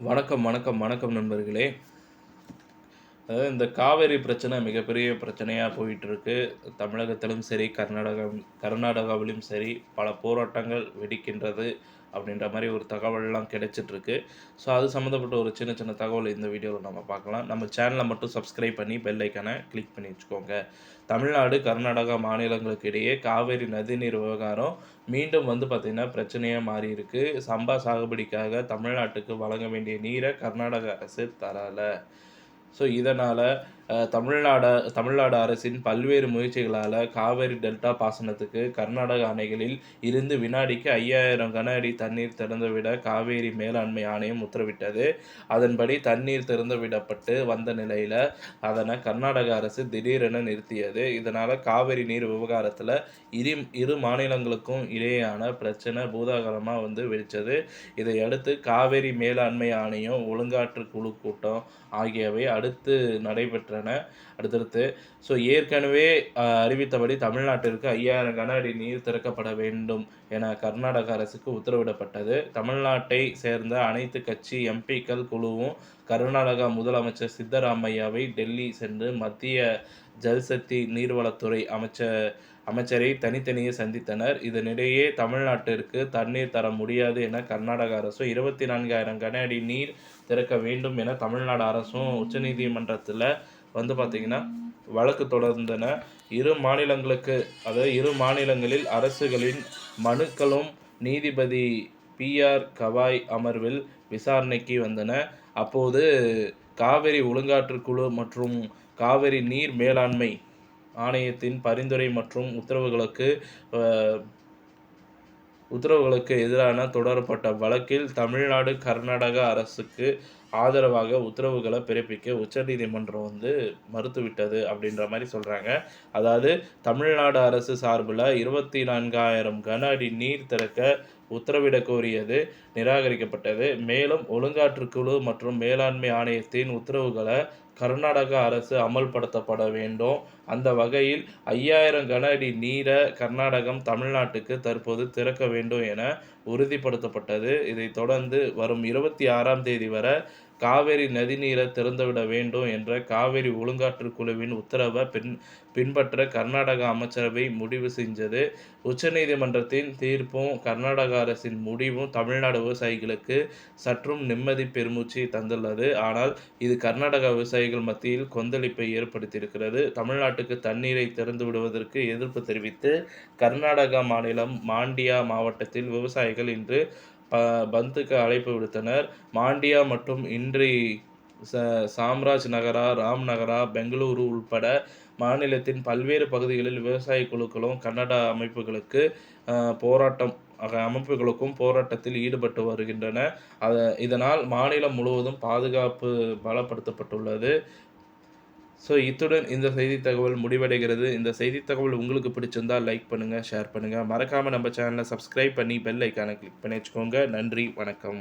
வணக்கம் நண்பர்களே. அதாவது இந்த காவேரி பிரச்சனை மிகப்பெரிய பிரச்சனையா போயிட்டுருக்கு. தமிழகத்திலும் சரி, கர்நாடகாவிலும் சரி, பல போராட்டங்கள் வெடிக்கின்றது அப்படின்ற மாரி ஒரு தகவல்லாம் கிடைச்சிட்ருக்கு. ஸோ, அது சம்மந்தப்பட்ட ஒரு சின்ன சின்ன தகவல் இந்த வீடியோல நம்ம பார்க்கலாம். நம்ம சேனல மட்டும் சப்ஸ்கிரைப் பண்ணி பெல் ஐக்கான கிளிக் பண்ணி வச்சுக்கோங்க. தமிழ்நாடு, கர்நாடகா மாநிலங்களுக்கு இடையே காவேரி நதிநீர் விவகாரம் மீண்டும் பார்த்தீங்கன்னா, பிரச்சனையா மாறியிருக்கு. சம்பா சாகுபடிக்காக தமிழ்நாட்டுக்கு வழங்க வேண்டிய நீர கர்நாடக அரசு தரல. ஸோ, இதனால தமிழ்நாடு அரசின் பல்வேறு முயற்சிகளால காவேரி டெல்டா பாசனத்துக்கு கர்நாடக அணைகளில் இருந்து வினாடிக்கு 5000 கன அடி தண்ணீர் திறந்துவிட காவேரி மேலாண்மை ஆணையம் உத்தரவிட்டது. அதன்படி தண்ணீர் திறந்துவிடப்பட்டு வந்த நிலையில அதனை கர்நாடக அரசு திடீரென நிறுத்தியது. இதனால காவிரி நீர் விவகாரத்துல இரு மாநிலங்களுக்கும் இடையேயான பிரச்சனை பூதாகரமா வெடிச்சது. இதையடுத்து காவேரி மேலாண்மை ஆணையம், ஒழுங்காற்று குழு கூட்டம் ஆகியவை அடுத்தடுத்து ஏற்கனவே அறிவித்தபடி தமிழ்நாட்டிற்கு 5000 கன அடி நீர் திறக்கப்பட வேண்டும் என கர்நாடக அரசுக்கு உத்தரவிடப்பட்டது. தமிழ்நாட்டை சேர்ந்த அனைத்து கட்சி எம்பிக்கள் குழுவும் கர்நாடகா முதலமைச்சர் சித்தராமையாவை டெல்லி சென்று மத்திய ஜல்சக்தி நீர்வளத்துறை அமைச்சரை தனித்தனியே சந்தித்தனர். இதனிடையே தமிழ்நாட்டிற்கு தண்ணீர் தர முடியாது என கர்நாடக அரசும், 24,000 கன அடி நீர் திறக்க வேண்டும் என தமிழ்நாடு அரசும் உச்சநீதிமன்றத்தில பார்த்தீங்கன்னா வழக்கு தொடர்ந்தன. இரு மாநிலங்களில் அரசுகளின் மனுக்களும் நீதிபதி பி.ஆர். கவாய் அமர்வில் விசாரணைக்கு வந்தன. அப்போது காவிரி ஒழுங்காற்று குழு மற்றும் காவிரி நீர் மேலாண்மை ஆணையத்தின் பரிந்துரை மற்றும் உத்தரவுகளுக்கு எதிரான தொடரப்பட்ட வழக்கில் தமிழ்நாடு, கர்நாடக அரசுக்கு ஆதரவாக உத்தரவுகளை பிறப்பிக்க உச்சநீதிமன்றம் மறுத்துவிட்டது அப்படின்ற மாரி சொல்றாங்க. அதாவது தமிழ்நாடு அரசு சார்புல 24,000 கன அடி நீர் திறக்க உத்தரவிடக் கோரியது நிராகரிக்கப்பட்டது. மேலும் ஒழுங்காற்று குழு மற்றும் மேலாண்மை ஆணையத்தின் உத்தரவுகளை கர்நாடக அரசு அமல்படுத்தப்பட வேண்டும். அந்த வகையில் 5000 கன அடி நீர கர்நாடகம் தமிழ்நாட்டுக்கு தற்போது திறக்க வேண்டும் என உறுதிப்படுத்தப்பட்டது. இதைத் தொடர்ந்து வரும் 26ஆம் தேதி வரை காவிரி நதிநீரை திறந்துவிட வேண்டும் என்ற காவிரி ஒழுங்காற்று குழுவின் உத்தரவை பின்பற்ற கர்நாடக அமைச்சரவை முடிவு செஞ்சது. உச்சநீதிமன்றத்தின் தீர்ப்பும் கர்நாடக அரசின் முடிவும் தமிழ்நாடு விவசாயிகளுக்கு சற்றும் நிம்மதி பெருமூச்சு தந்துள்ளது. ஆனால் இது கர்நாடக விவசாயிகள் மத்தியில் கொந்தளிப்பை ஏற்படுத்தியிருக்கிறது. தமிழ்நாட்டுக்கு தண்ணீரை திறந்து விடுவதற்கு எதிர்ப்பு தெரிவித்து கர்நாடகா மாநிலம் மாண்டியா மாவட்டத்தில் விவசாயிகள் இன்று பந்த்துக்கு அழைப்பு விடுத்தனர். மாண்டியா மற்றும் இன்றி சாம்ராஜ் நகரா, ராம்நகரா, பெங்களூரு உள்பட மாநிலத்தின் பல்வேறு பகுதிகளில் விவசாய குழுக்களும் கன்னட அமைப்புகளுக்கும் போராட்டத்தில் ஈடுபட்டு வருகின்றன. இதனால் மாநிலம் முழுவதும் பாதுகாப்பு பலப்படுத்தப்பட்டுள்ளது. ஸோ, இத்துடன் இந்த செய்தி தகவல் முடிவடைகிறது. இந்த செய்தி தகவல் உங்களுக்கு பிடிச்சிருந்தால் லைக் பண்ணுங்க, ஷேர் பண்ணுங்க. மறக்காம நம்ம சேனலை சப்ஸ்கிரைப் பண்ணி பெல் ஐக்கானை கிளிக் பண்ணி வச்சுக்கோங்க. நன்றி, வணக்கம்.